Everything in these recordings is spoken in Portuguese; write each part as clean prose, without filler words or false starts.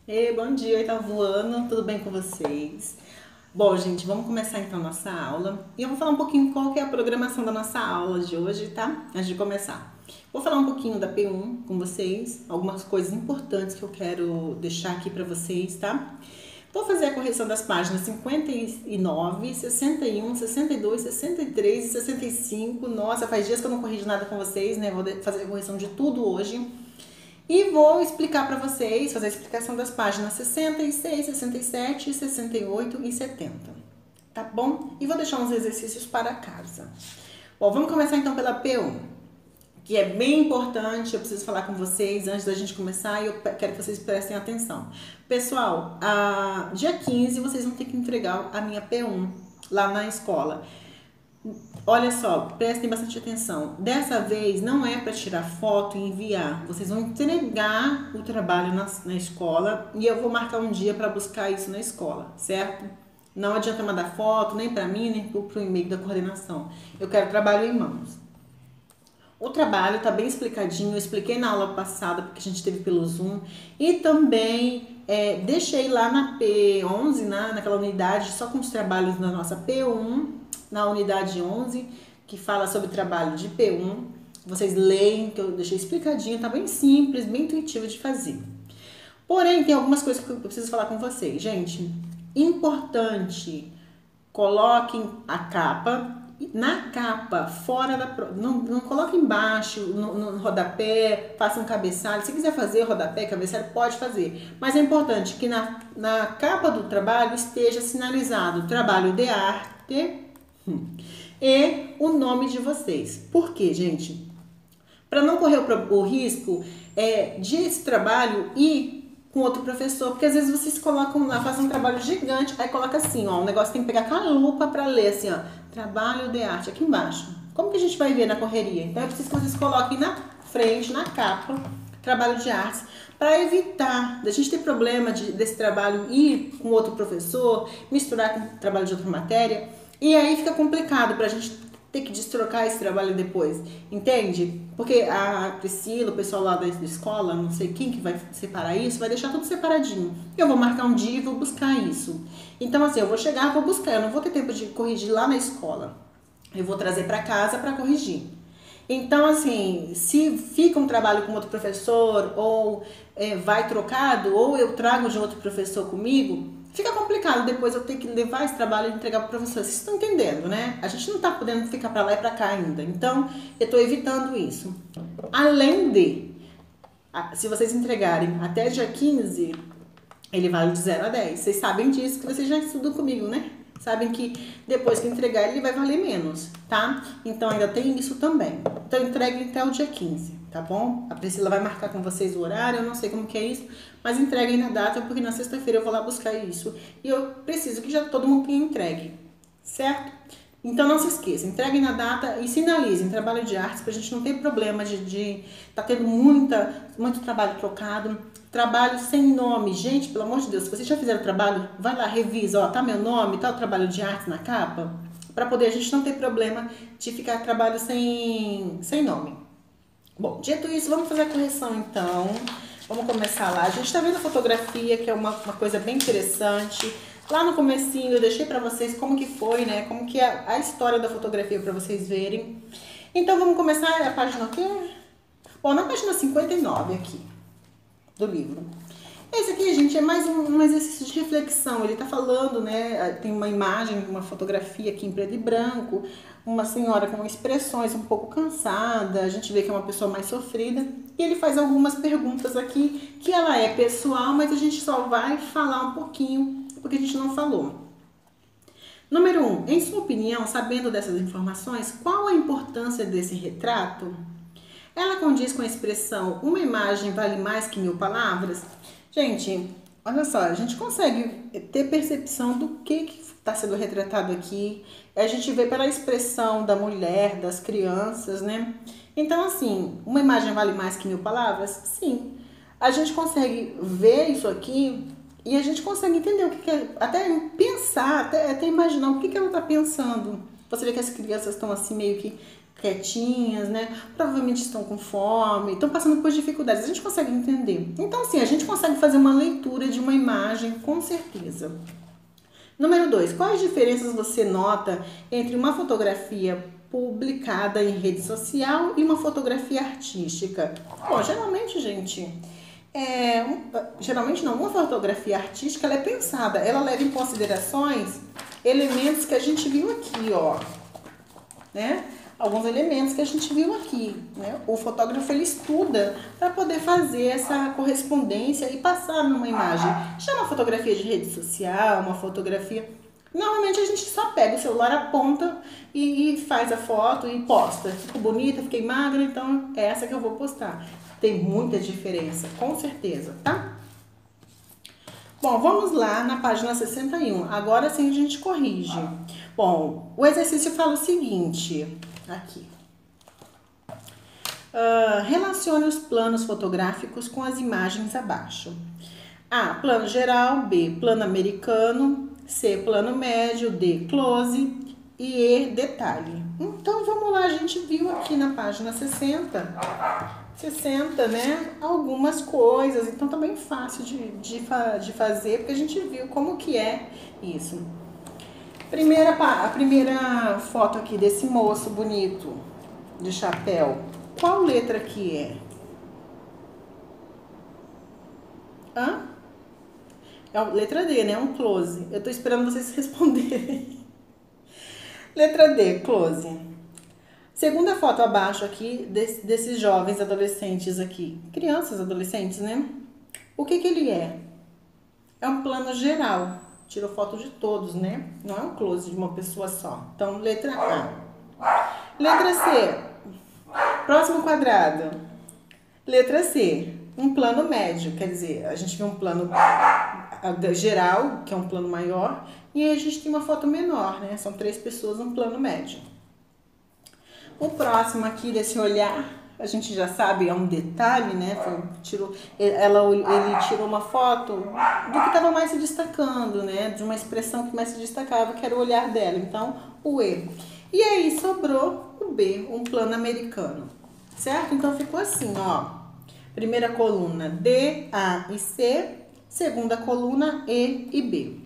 Ei, bom dia, tá voando, tudo bem com vocês? Bom, gente, vamos começar então a nossa aula. E eu vou falar um pouquinho qual que é a programação da nossa aula de hoje, tá? Antes de começar. Vou falar um pouquinho da P1 com vocês, algumas coisas importantes que eu quero deixar aqui pra vocês, tá? Vou fazer a correção das páginas 59, 61, 62, 63 e 65. Nossa, faz dias que eu não corrijo nada com vocês, né? Vou fazer a correção de tudo hoje. E vou explicar para vocês, fazer a explicação das páginas 66, 67, 68 e 70. Tá bom? E vou deixar uns exercícios para casa. Bom, vamos começar então pela P1, que é bem importante, eu preciso falar com vocês antes da gente começar e eu quero que vocês prestem atenção. Pessoal, dia 15 vocês vão ter que entregar a minha P1 lá na escola. Olha só, prestem bastante atenção. Dessa vez não é para tirar foto e enviar. Vocês vão entregar o trabalho na escola e eu vou marcar um dia para buscar isso na escola, certo? Não adianta mandar foto nem para mim, nem para o e-mail da coordenação. Eu quero trabalho em mãos. O trabalho está bem explicadinho, eu expliquei na aula passada, porque a gente teve pelo Zoom. E também deixei lá na P11, naquela unidade, só com os trabalhos da nossa P1, na unidade 11, que fala sobre trabalho de P1. Vocês leem, que eu deixei explicadinho, tá bem simples, bem intuitivo de fazer. Porém, tem algumas coisas que eu preciso falar com vocês. Gente, importante, coloquem a capa. Na capa, fora da... Não coloque embaixo, no rodapé, faça um cabeçalho. Se quiser fazer rodapé, cabeçalho, pode fazer. Mas é importante que na capa do trabalho esteja sinalizado trabalho de arte e o nome de vocês. Por quê, gente? Para não correr o risco de esse trabalho ir com outro professor, porque às vezes vocês colocam lá, fazem um trabalho gigante, aí coloca assim, ó, o negócio tem que pegar com a lupa para ler, assim, ó, trabalho de arte, aqui embaixo. Como que a gente vai ver na correria? Então é preciso que vocês coloquem na frente, na capa, trabalho de artes, para evitar da gente ter problema desse trabalho ir com outro professor, misturar com o trabalho de outra matéria, e aí fica complicado para a gente ter que destrocar esse trabalho depois, entende? Porque a Priscila, o pessoal lá da escola, não sei quem que vai separar isso, vai deixar tudo separadinho. Eu vou marcar um dia e vou buscar isso. Então, assim, eu vou chegar, vou buscar, eu não vou ter tempo de corrigir lá na escola. Eu vou trazer para casa para corrigir. Então, assim, se fica um trabalho com outro professor, ou vai trocado, ou eu trago de outro professor comigo, fica complicado depois eu ter que levar esse trabalho e entregar para o professor. Vocês estão entendendo, né? A gente não está podendo ficar para lá e para cá ainda. Então, eu estou evitando isso. Além de, se vocês entregarem até dia 15, ele vale de 0 a 10. Vocês sabem disso, que vocês já estudam comigo, né? Sabem que depois que entregar ele vai valer menos, tá? Então ainda tem isso também. Então entreguem até o dia 15, tá bom? A Priscila vai marcar com vocês o horário, eu não sei como que é isso, mas entreguem na data, porque na sexta-feira eu vou lá buscar isso. E eu preciso que já todo mundo tenha entregue, certo? Então não se esqueça, entreguem na data e sinalizem trabalho de artes pra gente não ter problema de tá tendo muito trabalho trocado, trabalho sem nome. Gente, pelo amor de Deus, se vocês já fizeram o trabalho, vai lá, revisa, ó, tá meu nome, tá o trabalho de artes na capa, pra poder a gente não ter problema de ficar trabalho sem nome. Bom, dito isso, vamos fazer a correção então. Vamos começar lá. A gente tá vendo a fotografia, que é uma coisa bem interessante. Lá no comecinho eu deixei pra vocês como que foi, né? Como que é a história da fotografia pra vocês verem. Então vamos começar a página o quê? Bom, na página 59 aqui do livro. Esse aqui, gente, é mais um exercício de reflexão. Ele tá falando, né? Tem uma imagem, uma fotografia aqui em preto e branco. Uma senhora com expressões um pouco cansada. A gente vê que é uma pessoa mais sofrida. E ele faz algumas perguntas aqui que ela é pessoal, mas a gente só vai falar um pouquinho porque a gente não falou. Número 1. Em sua opinião, sabendo dessas informações, qual a importância desse retrato? Ela condiz com a expressão uma imagem vale mais que 1000 palavras? Gente, olha só, a gente consegue ter percepção do que está sendo retratado aqui. A gente vê pela expressão da mulher, das crianças, né? Então, assim, uma imagem vale mais que 1000 palavras? Sim. A gente consegue ver isso aqui e a gente consegue entender o que é, até pensar, até imaginar o que ela está pensando. Você vê que as crianças estão assim meio que quietinhas, né? Provavelmente estão com fome, estão passando por dificuldades. A gente consegue entender. Então, assim, a gente consegue fazer uma leitura de uma imagem, com certeza. Número 2, quais diferenças você nota entre uma fotografia publicada em rede social e uma fotografia artística? Bom, geralmente, gente, geralmente não, uma fotografia artística ela é pensada, ela leva em considerações elementos que a gente viu aqui, ó, né? Alguns elementos que a gente viu aqui, né? O fotógrafo ele estuda para poder fazer essa correspondência e passar numa imagem. Já uma fotografia de rede social, uma fotografia, normalmente a gente só pega o celular, aponta e faz a foto e posta. Ficou bonita, fiquei magra, então é essa que eu vou postar. Tem muita diferença, com certeza, tá? Bom, vamos lá na página 61. Agora sim a gente corrige. Bom, o exercício fala o seguinte, aqui. Relacione os planos fotográficos com as imagens abaixo. A, plano geral. B, plano americano. C, plano médio. D, close. E E, detalhe. Então, vamos lá. A gente viu aqui na página 60, né? Algumas coisas. Então, tá bem fácil de fazer, porque a gente viu como que é isso. A primeira foto aqui desse moço bonito de chapéu. Qual letra que é? É a letra D, né? Um close. Eu tô esperando vocês responderem. Letra D, close. Segunda foto abaixo aqui, desses jovens adolescentes aqui. Crianças, adolescentes, né? O que ele é? É um plano geral. Tirou foto de todos, né? Não é um close de uma pessoa só. Então, letra A. Letra C. Próximo quadrado. Letra C. Um plano médio. Quer dizer, a gente vê um plano geral, que é um plano maior. E aí a gente tem uma foto menor, né? São 3 pessoas, um plano médio. O próximo aqui desse olhar, a gente já sabe, é um detalhe, né? Ele tirou uma foto do que estava mais se destacando, né? De uma expressão que mais se destacava, que era o olhar dela. Então, o E. E aí sobrou o B, um plano americano. Certo? Então ficou assim, ó. Primeira coluna D, A e C. Segunda coluna E e B.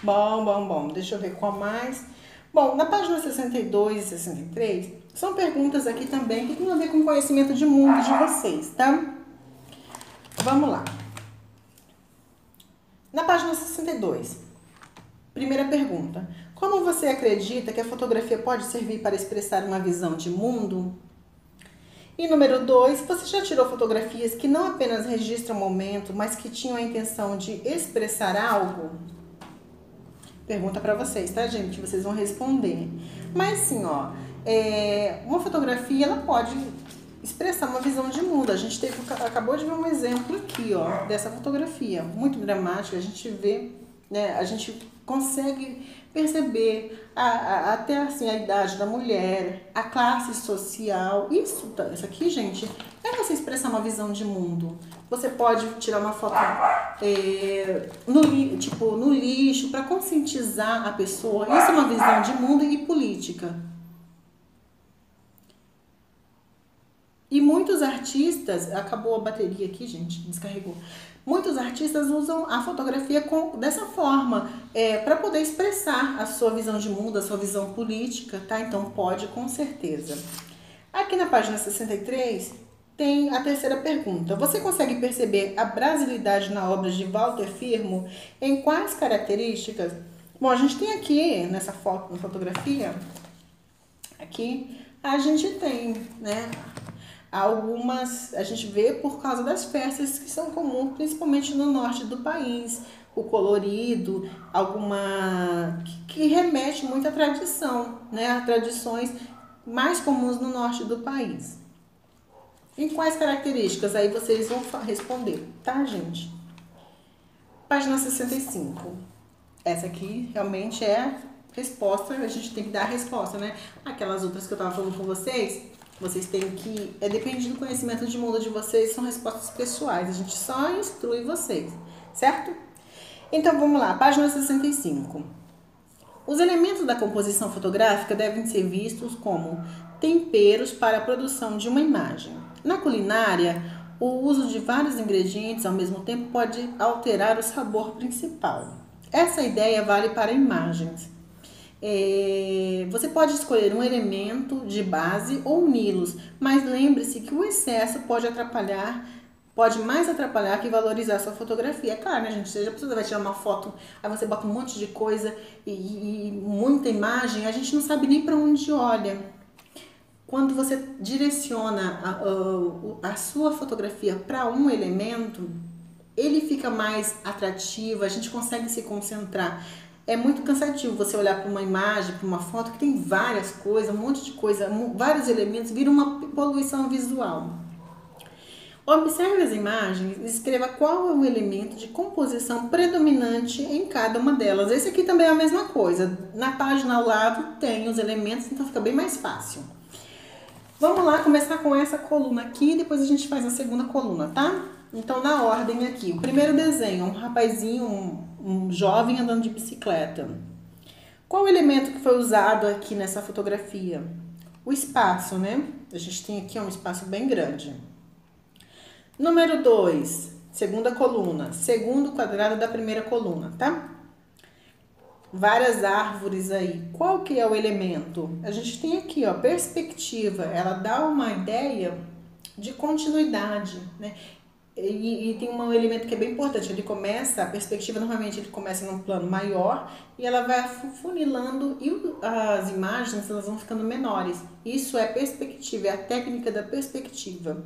Bom. Deixa eu ver qual mais. Bom, na página 62 e 63, são perguntas aqui também que tem a ver com o conhecimento de mundo de vocês, tá? Vamos lá. Na página 62, primeira pergunta. Como você acredita que a fotografia pode servir para expressar uma visão de mundo? E número 2, você já tirou fotografias que não apenas registram o momento, mas que tinham a intenção de expressar algo? Pergunta pra vocês, tá, gente? Vocês vão responder. Mas sim, ó, uma fotografia, ela pode expressar uma visão de mundo. A gente acabou de ver um exemplo aqui, ó, dessa fotografia. Muito dramática, a gente vê, né, a gente consegue perceber até assim a idade da mulher, a classe social. Isso aqui, gente, é você expressar uma visão de mundo. Você pode tirar uma foto no lixo para conscientizar a pessoa. Isso é uma visão de mundo e política. E muitos artistas, acabou a bateria aqui, gente, descarregou. Muitos artistas usam a fotografia dessa forma, para poder expressar a sua visão de mundo, a sua visão política, tá? Então pode, com certeza. Aqui na página 63 tem a terceira pergunta. Você consegue perceber a brasilidade na obra de Walter Firmo em quais características? Bom, a gente tem aqui nessa foto, na fotografia, aqui a gente tem, né? Algumas a gente vê por causa das festas que são comuns, principalmente no norte do país, o colorido, alguma que remete muito à tradição, né? A tradições mais comuns no norte do país. Em quais características? Aí vocês vão responder, tá, gente? Página 65. Essa aqui realmente é a resposta, a gente tem que dar a resposta, né? Aquelas outras que eu tava falando com vocês têm que... depende do conhecimento de mundo de vocês, são respostas pessoais. A gente só instrui vocês, certo? Então, vamos lá. Página 65. Os elementos da composição fotográfica devem ser vistos como temperos para a produção de uma imagem. Na culinária, o uso de vários ingredientes ao mesmo tempo pode alterar o sabor principal. Essa ideia vale para imagens. Você pode escolher um elemento de base ou uni-los, mas lembre-se que o excesso pode mais atrapalhar que valorizar sua fotografia. É claro, né, gente? Você vai tirar uma foto, aí você bota um monte de coisa e muita imagem, a gente não sabe nem para onde olha. Quando você direciona a sua fotografia para um elemento, ele fica mais atrativo, a gente consegue se concentrar. É muito cansativo você olhar para uma imagem, para uma foto que tem várias coisas, um monte de coisa, vários elementos, vira uma poluição visual. Observe as imagens e escreva qual é o elemento de composição predominante em cada uma delas. Esse aqui também é a mesma coisa. Na página ao lado tem os elementos, então fica bem mais fácil. Vamos lá começar com essa coluna aqui, depois a gente faz a segunda coluna, tá? Então, na ordem aqui, o primeiro desenho, um rapazinho, um jovem andando de bicicleta. Qual o elemento que foi usado aqui nessa fotografia? O espaço, né? A gente tem aqui um espaço bem grande. Número 2, segunda coluna, segundo quadrado da primeira coluna, tá? Várias árvores aí. Qual que é o elemento? A gente tem aqui, ó, perspectiva. Ela dá uma ideia de continuidade, né? E tem um elemento que é bem importante. A perspectiva normalmente ele começa num plano maior e ela vai funilando e as imagens elas vão ficando menores. Isso é perspectiva, é a técnica da perspectiva.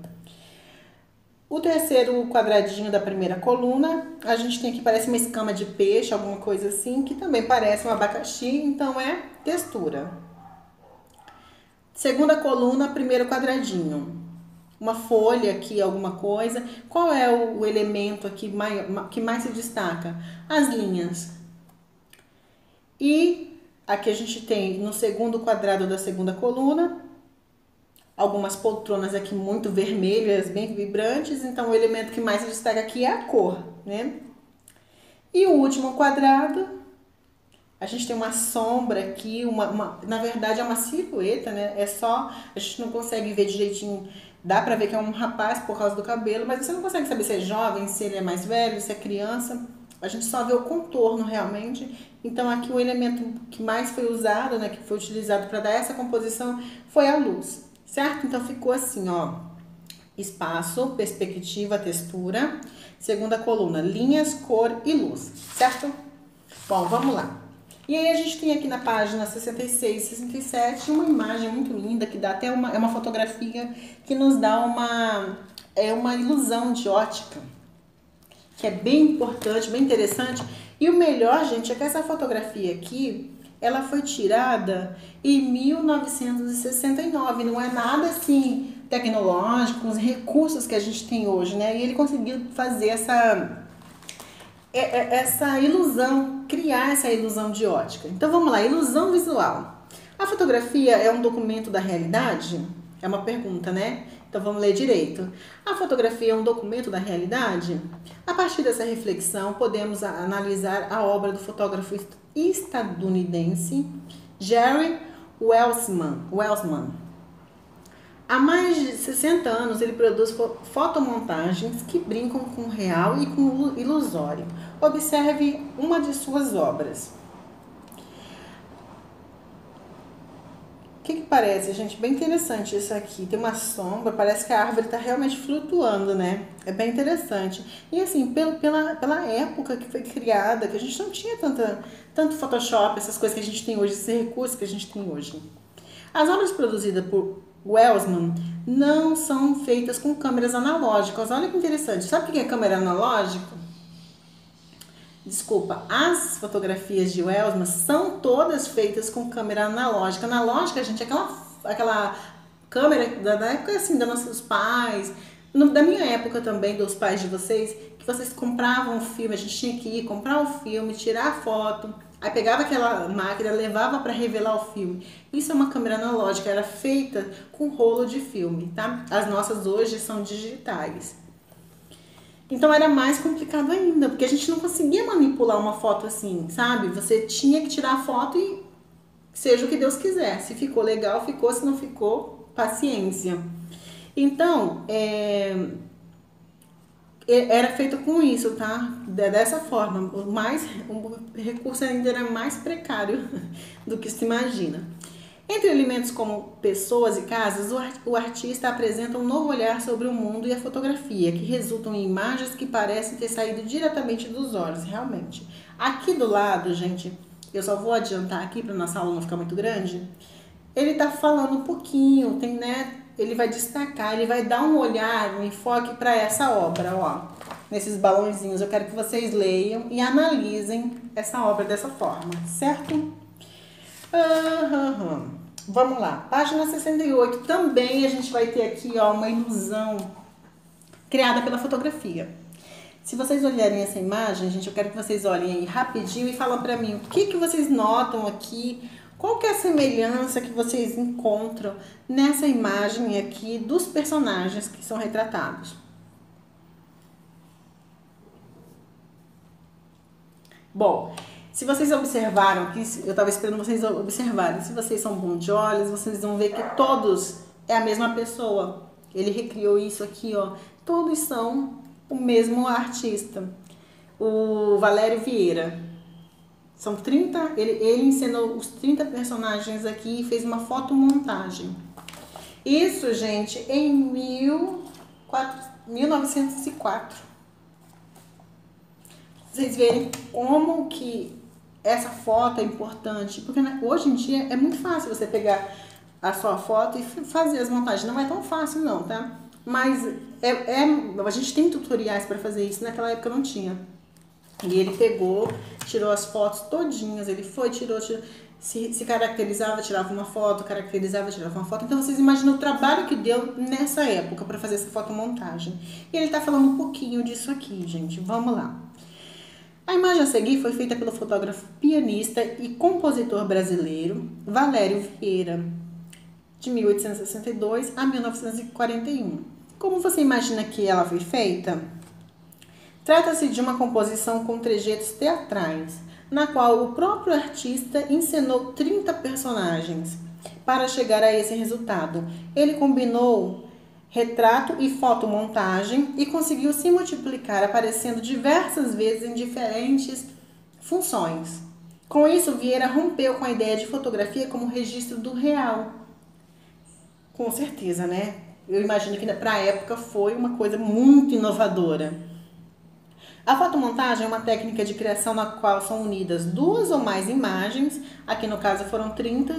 O terceiro quadradinho da primeira coluna, a gente tem aqui, parece uma escama de peixe, alguma coisa assim, que também parece um abacaxi, então é textura. Segunda coluna, primeiro quadradinho. Uma folha aqui, alguma coisa. Qual é o elemento aqui que mais se destaca? As linhas. E aqui a gente tem, no segundo quadrado da segunda coluna, algumas poltronas aqui muito vermelhas, bem vibrantes, então o elemento que mais se destaca aqui é a cor, né? E o último quadrado, a gente tem uma sombra aqui, na verdade é uma silhueta, né? A gente não consegue ver direitinho, dá pra ver que é um rapaz por causa do cabelo, mas você não consegue saber se é jovem, se ele é mais velho, se é criança. A gente só vê o contorno realmente. Então aqui o elemento que mais foi usado, né, que foi utilizado para dar essa composição foi a luz. Certo? Então ficou assim, ó, espaço, perspectiva, textura, segunda coluna, linhas, cor e luz, certo? Bom, vamos lá. E aí a gente tem aqui na página 66 e 67 uma imagem muito linda, que dá até é uma fotografia que nos dá uma ilusão de ótica, que é bem importante, bem interessante. E o melhor, gente, é que essa fotografia aqui, ela foi tirada em 1969, não é nada assim tecnológico, os recursos que a gente tem hoje, né? E ele conseguiu fazer essa ilusão, criar essa ilusão de ótica. Então vamos lá, ilusão visual. A fotografia é um documento da realidade? É uma pergunta, né? Então vamos ler direito. A fotografia é um documento da realidade? A partir dessa reflexão, podemos analisar a obra do fotógrafo estadunidense Jerry Welsman. Há mais de 60 anos ele produz fotomontagens que brincam com o real e com o ilusório. Observe uma de suas obras. O que parece, gente? Bem interessante isso aqui. Tem uma sombra, parece que a árvore está realmente flutuando, né? É bem interessante. E assim, pela época que foi criada, que a gente não tinha tanto Photoshop, essas coisas que a gente tem hoje, esses recursos que a gente tem hoje. As obras produzidas por Welsman não são feitas com câmeras analógicas. Olha que interessante. Sabe o que é câmera analógica? Desculpa, as fotografias de Welsman são todas feitas com câmera analógica. Analógica, gente, é aquela câmera da época assim, dos nossos pais, da minha época também, dos pais de vocês, que vocês compravam o filme, a gente tinha que ir comprar o filme, tirar a foto, aí pegava aquela máquina, levava para revelar o filme. Isso é uma câmera analógica, era feita com rolo de filme, tá? As nossas hoje são digitais. Então era mais complicado ainda, porque a gente não conseguia manipular uma foto assim, sabe? Você tinha que tirar a foto seja o que Deus quiser. Se ficou legal, ficou. Se não ficou, paciência. Então, era feito com isso, tá? Dessa forma. O recurso ainda era mais precário do que se imagina. Entre elementos como pessoas e casas, o artista apresenta um novo olhar sobre o mundo e a fotografia, que resultam em imagens que parecem ter saído diretamente dos olhos, realmente. Aqui do lado, gente, eu só vou adiantar aqui para nossa aula não ficar muito grande. Ele tá falando um pouquinho, tem, né? Ele vai destacar, ele vai dar um olhar, um enfoque para essa obra, ó. Nesses balãozinhos, eu quero que vocês leiam e analisem essa obra dessa forma, certo? Vamos lá, página 68. Também a gente vai ter aqui, ó, uma ilusão criada pela fotografia. Se vocês olharem essa imagem, gente, eu quero que vocês olhem aí rapidinho e falem pra mim o que vocês notam aqui, qual que é a semelhança que vocês encontram nessa imagem aqui dos personagens que são retratados. Bom, se vocês observaram aqui, eu estava esperando vocês observarem, se vocês são bons de olhos, vocês vão ver que todos é a mesma pessoa. Ele recriou isso aqui, ó. Todos são o mesmo artista, o Valério Vieira. São 30, ele ensinou os 30 personagens aqui e fez uma fotomontagem. Isso, gente, em 1904. Vocês verem como que essa foto é importante, porque hoje em dia é muito fácil você pegar a sua foto e fazer as montagens. Não é tão fácil não, tá? Mas a gente tem tutoriais para fazer isso, naquela época não tinha. E ele pegou, tirou as fotos todinhas, ele foi, tirou, se caracterizava, tirava uma foto, caracterizava, tirava uma foto. Então vocês imaginam o trabalho que deu nessa época para fazer essa fotomontagem. E ele tá falando um pouquinho disso aqui, gente. Vamos lá. A imagem a seguir foi feita pelo fotógrafo, pianista e compositor brasileiro Valério Vieira, de 1862 a 1941. Como você imagina que ela foi feita? Trata-se de uma composição com trejetos teatrais, na qual o próprio artista encenou 30 personagens. Para chegar a esse resultado, ele combinou retrato e fotomontagem e conseguiu se multiplicar, aparecendo diversas vezes em diferentes funções. Com isso, Vieira rompeu com a ideia de fotografia como registro do real. Com certeza, né? Eu imagino que para a época foi uma coisa muito inovadora. A fotomontagem é uma técnica de criação na qual são unidas duas ou mais imagens, aqui no caso foram 30,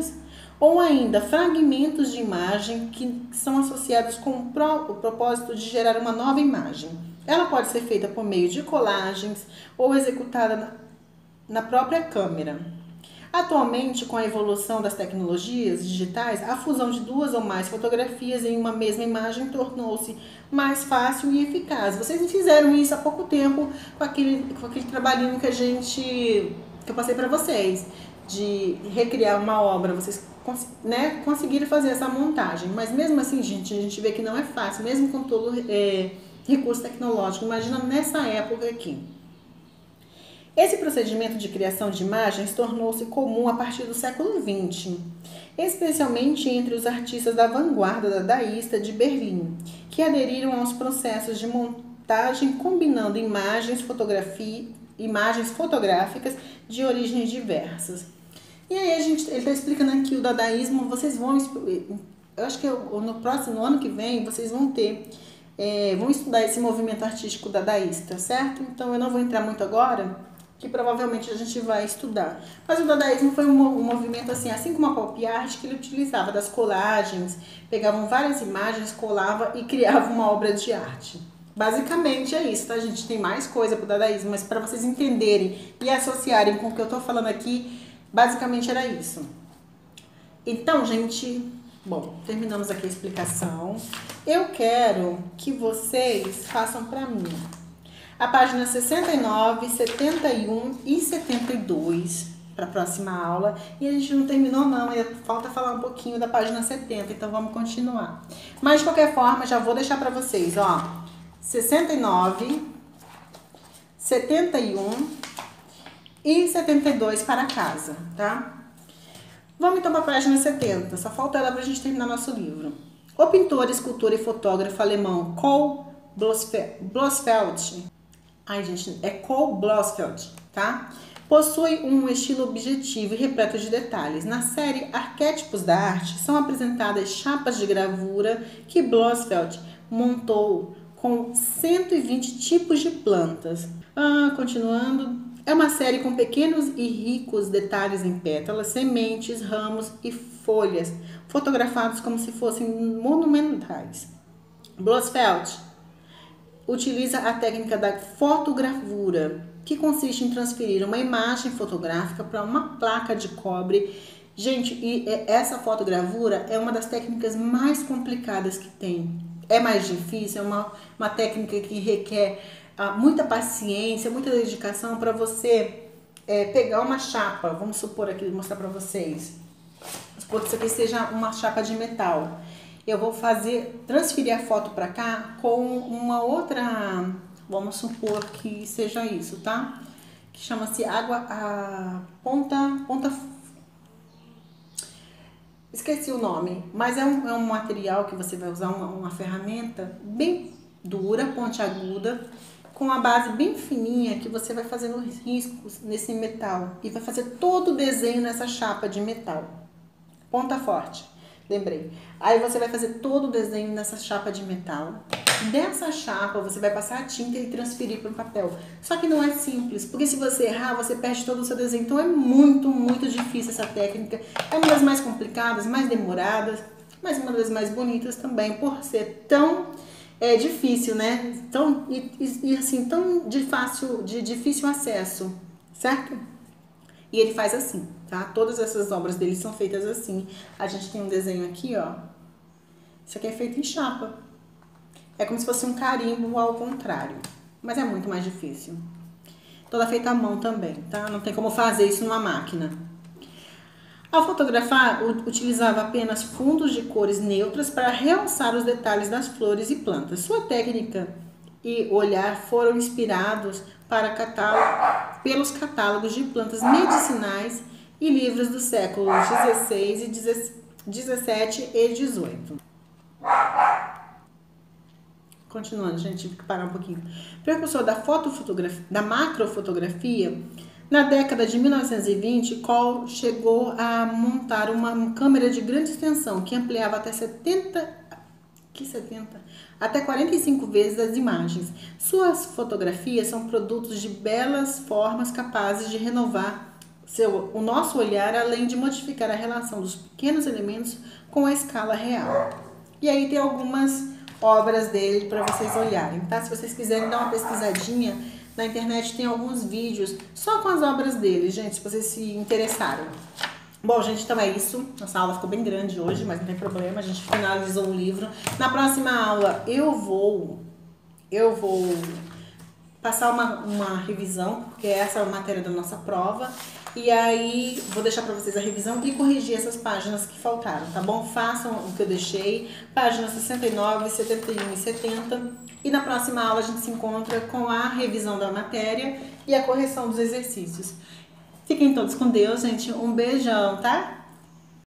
ou ainda fragmentos de imagem que são associados com o propósito de gerar uma nova imagem. Ela pode ser feita por meio de colagens ou executada na própria câmera. Atualmente, com a evolução das tecnologias digitais, a fusão de duas ou mais fotografias em uma mesma imagem tornou-se mais fácil e eficaz. Vocês fizeram isso há pouco tempo com aquele trabalhinho que eu passei para vocês, de recriar uma obra. Vocês conseguiram fazer essa montagem, mas mesmo assim, gente, a gente vê que não é fácil, mesmo com todo recurso tecnológico. Imagina nessa época aqui. Esse procedimento de criação de imagens tornou-se comum a partir do século XX, especialmente entre os artistas da vanguarda dadaísta de Berlim, que aderiram aos processos de montagem combinando imagens fotográficas de origens diversas. E aí ele está explicando aqui o dadaísmo. Vocês vão, eu acho que no ano que vem vocês vão estudar esse movimento artístico dadaísta, certo? Então eu não vou entrar muito agora, que provavelmente a gente vai estudar. Mas o dadaísmo foi um movimento assim como a pop art, que ele utilizava das colagens, pegavam várias imagens, colava e criava uma obra de arte. Basicamente é isso, tá, gente? Tem mais coisa pro dadaísmo, mas para vocês entenderem e associarem com o que eu tô falando aqui, basicamente era isso. Então, gente, bom, terminamos aqui a explicação. Eu quero que vocês façam para mim a página 69, 71 e 72 para a próxima aula. E a gente não terminou não, ainda falta falar um pouquinho da página 70, então vamos continuar. Mas de qualquer forma, já vou deixar para vocês, ó, 69, 71 e 72 para casa, tá? Vamos então para a página 70, só falta ela para a gente terminar nosso livro. O pintor, escultor e fotógrafo alemão Karl Blossfeld, Karl Blossfeld, tá? Possui um estilo objetivo e repleto de detalhes. Na série Arquétipos da Arte, são apresentadas chapas de gravura que Blossfeld montou com 120 tipos de plantas. Continuando, é uma série com pequenos e ricos detalhes em pétalas, sementes, ramos e folhas, fotografados como se fossem monumentais. Blossfeld utiliza a técnica da fotogravura, que consiste em transferir uma imagem fotográfica para uma placa de cobre. Gente, e essa fotogravura é uma das técnicas mais complicadas que tem. É mais difícil, é uma técnica que requer muita paciência, muita dedicação para você pegar uma chapa. Vamos supor aqui, vou mostrar para vocês. Vamos supor que isso aqui seja uma chapa de metal. Eu vou transferir a foto para cá com uma outra, vamos supor que seja isso, tá? Que chama-se esqueci o nome, mas é um material que você vai usar, uma ferramenta bem dura, pontiaguda, com a base bem fininha, que você vai fazendo riscos nesse metal e vai fazer todo o desenho nessa chapa de metal. Ponta forte. Lembrei. Aí você vai fazer todo o desenho nessa chapa de metal. Dessa chapa você vai passar a tinta e transferir para o papel. Só que não é simples, porque se você errar, você perde todo o seu desenho. Então é muito, muito difícil essa técnica. É uma das mais complicadas, mais demoradas, mas uma das mais bonitas também, por ser tão difícil, né? Assim, tão de difícil acesso, certo? E ele faz assim, tá? Todas essas obras dele são feitas assim. A gente tem um desenho aqui, ó. Isso aqui é feito em chapa. É como se fosse um carimbo ao contrário. Mas é muito mais difícil. Toda feita à mão também, tá? Não tem como fazer isso numa máquina. Ao fotografar, utilizava apenas fundos de cores neutras para realçar os detalhes das flores e plantas. Sua técnica e olhar foram inspirados pelos catálogos de plantas medicinais e livros dos séculos XVI, XVII e XVIII. Continuando, gente, tive que parar um pouquinho. Precursor da macrofotografia, na década de 1920, Karl chegou a montar uma câmera de grande extensão que ampliava até 45 vezes as imagens. Suas fotografias são produtos de belas formas capazes de renovar o nosso olhar, além de modificar a relação dos pequenos elementos com a escala real. E aí tem algumas obras dele para vocês olharem, tá? Se vocês quiserem dar uma pesquisadinha, na internet tem alguns vídeos só com as obras dele, gente, se vocês se interessarem. Bom, gente, então é isso. Nossa aula ficou bem grande hoje, mas não tem problema, a gente finalizou o livro. Na próxima aula eu vou passar uma revisão, porque essa é a matéria da nossa prova. E aí vou deixar para vocês a revisão e corrigir essas páginas que faltaram, tá bom? Façam o que eu deixei, páginas 69, 71 e 70. E na próxima aula a gente se encontra com a revisão da matéria e a correção dos exercícios. Fiquem todos com Deus, gente. Um beijão, tá?